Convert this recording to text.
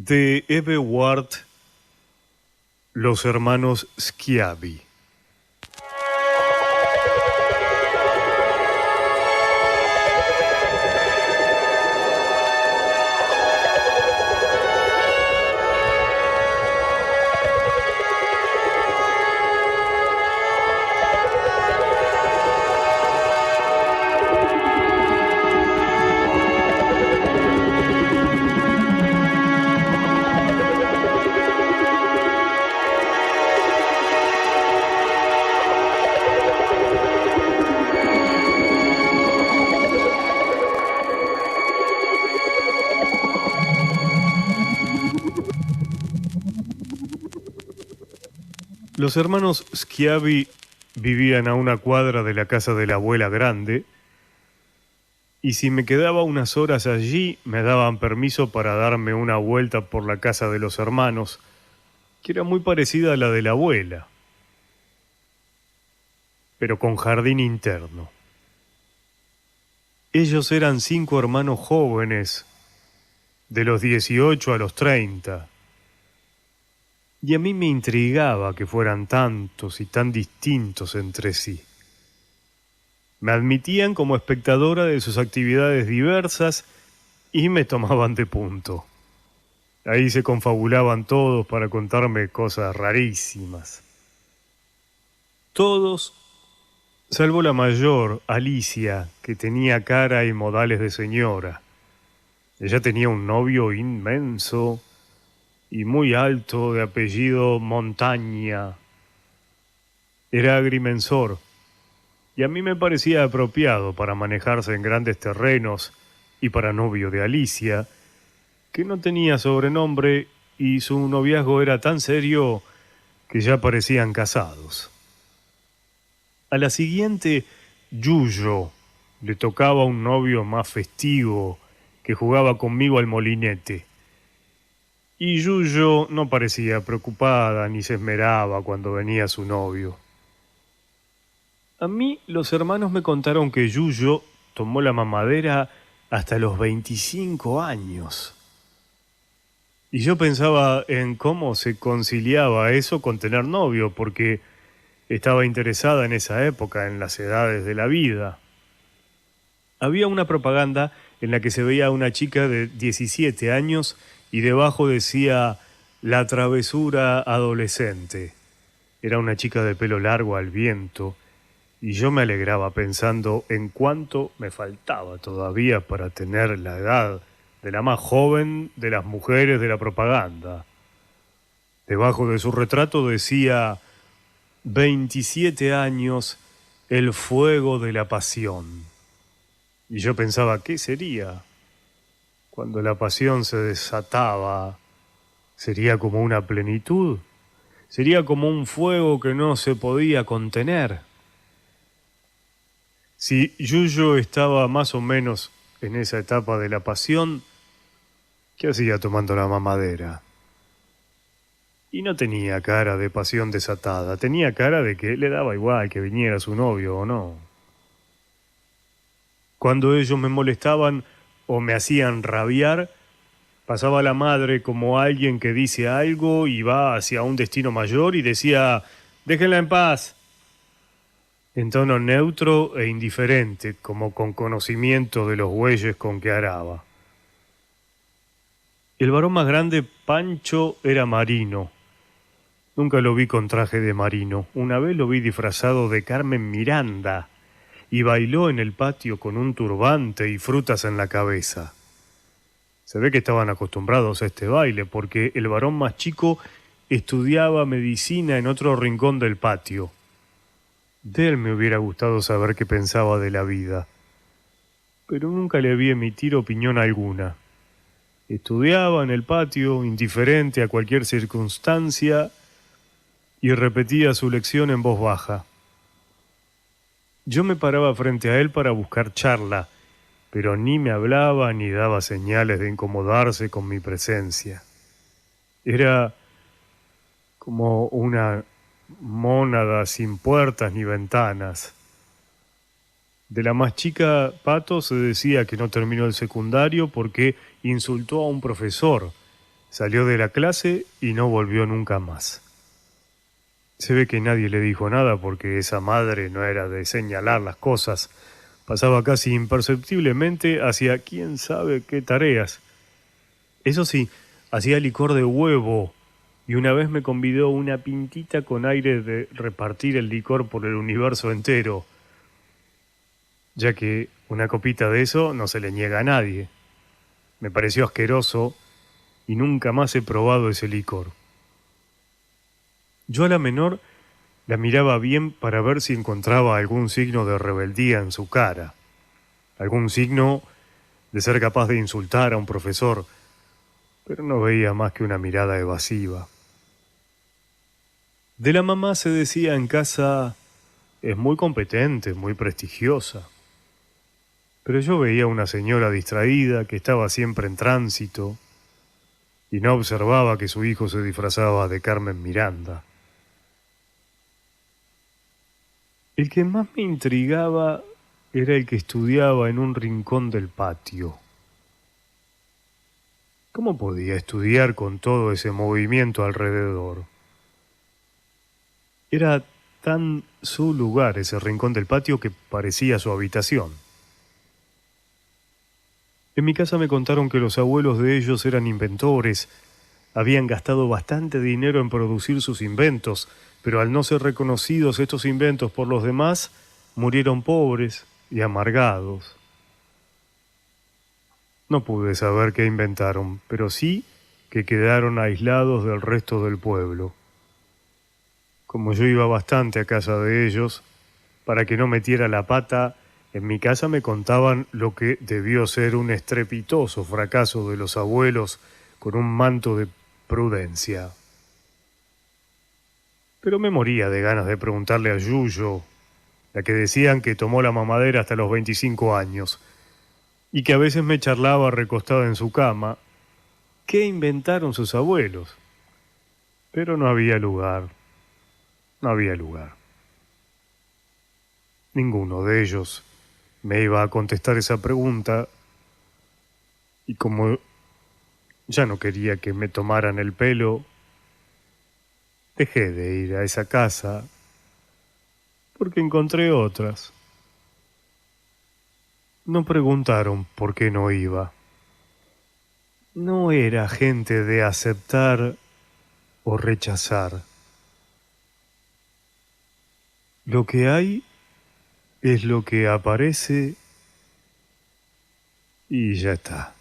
De Eve Ward, Los hermanos Schiavi. Los hermanos Schiavi vivían a una cuadra de la casa de la abuela grande, y si me quedaba unas horas allí, me daban permiso para darme una vuelta por la casa de los hermanos, que era muy parecida a la de la abuela, pero con jardín interno. Ellos eran 5 hermanos jóvenes, de los 18 a los 30. Y a mí me intrigaba que fueran tantos y tan distintos entre sí. Me admitían como espectadora de sus actividades diversas y me tomaban de punto. Ahí se confabulaban todos para contarme cosas rarísimas. Todos, salvo la mayor, Alicia, que tenía cara y modales de señora. Ella tenía un novio inmenso y muy alto, de apellido Montaña. Era agrimensor, y a mí me parecía apropiado para manejarse en grandes terrenos y para novio de Alicia, que no tenía sobrenombre y su noviazgo era tan serio que ya parecían casados. A la siguiente, Yuyo, le tocaba un novio más festivo que jugaba conmigo al molinete. Y Yuyo no parecía preocupada ni se esmeraba cuando venía su novio. A mí los hermanos me contaron que Yuyo tomó la mamadera hasta los 25 años. Y yo pensaba en cómo se conciliaba eso con tener novio, porque estaba interesada en esa época, en las edades de la vida. Había una propaganda en la que se veía a una chica de 17 años y debajo decía "La travesura adolescente". Era una chica de pelo largo al viento, y yo me alegraba pensando en cuánto me faltaba todavía para tener la edad de la más joven de las mujeres de la propaganda. Debajo de su retrato decía 27 años, el fuego de la pasión. Y yo pensaba, ¿qué sería? Cuando la pasión se desataba, ¿sería como una plenitud? ¿Sería como un fuego que no se podía contener? Si Yuyo estaba más o menos en esa etapa de la pasión, ¿qué hacía tomando la mamadera? Y no tenía cara de pasión desatada, tenía cara de que le daba igual que viniera su novio o no. Cuando ellos me molestaban o me hacían rabiar, pasaba la madre como alguien que dice algo y va hacia un destino mayor y decía, déjenla en paz, en tono neutro e indiferente, como con conocimiento de los bueyes con que araba. El varón más grande, Pancho, era marino. Nunca lo vi con traje de marino. Una vez lo vi disfrazado de Carmen Miranda y bailó en el patio con un turbante y frutas en la cabeza. Se ve que estaban acostumbrados a este baile, porque el varón más chico estudiaba medicina en otro rincón del patio. De él me hubiera gustado saber qué pensaba de la vida, pero nunca le vi emitir opinión alguna. Estudiaba en el patio, indiferente a cualquier circunstancia, y repetía su lección en voz baja. Yo me paraba frente a él para buscar charla, pero ni me hablaba ni daba señales de incomodarse con mi presencia. Era como una mónada sin puertas ni ventanas. De la más chica, Pato, se decía que no terminó el secundario porque insultó a un profesor, Salió de la clase y no volvió nunca más. Se ve que nadie le dijo nada porque esa madre no era de señalar las cosas. Pasaba casi imperceptiblemente hacia quién sabe qué tareas. Eso sí, hacía licor de huevo y una vez me convidó una pintita con aire de repartir el licor por el universo entero, ya que una copita de eso no se le niega a nadie. Me pareció asqueroso y nunca más he probado ese licor. Yo a la menor la miraba bien para ver si encontraba algún signo de rebeldía en su cara, algún signo de ser capaz de insultar a un profesor, pero no veía más que una mirada evasiva. De la mamá se decía en casa, es muy competente, muy prestigiosa. Pero yo veía una señora distraída que estaba siempre en tránsito y no observaba que su hijo se disfrazaba de Carmen Miranda. El que más me intrigaba era el que estudiaba en un rincón del patio. ¿Cómo podía estudiar con todo ese movimiento alrededor? Era tan su lugar ese rincón del patio que parecía su habitación. En mi casa me contaron que los abuelos de ellos eran inventores, habían gastado bastante dinero en producir sus inventos, pero al no ser reconocidos estos inventos por los demás, murieron pobres y amargados. No pude saber qué inventaron, pero sí que quedaron aislados del resto del pueblo. Como yo iba bastante a casa de ellos, para que no metiera la pata, en mi casa me contaban lo que debió ser un estrepitoso fracaso de los abuelos con un manto de prudencia. Pero me moría de ganas de preguntarle a Yuyo, la que decían que tomó la mamadera hasta los 25 años, y que a veces me charlaba recostada en su cama, qué inventaron sus abuelos. Pero no había lugar, no había lugar. Ninguno de ellos me iba a contestar esa pregunta, y como ya no quería que me tomaran el pelo, dejé de ir a esa casa porque encontré otras. No preguntaron por qué no iba. No era gente de aceptar o rechazar. Lo que hay es lo que aparece y ya está.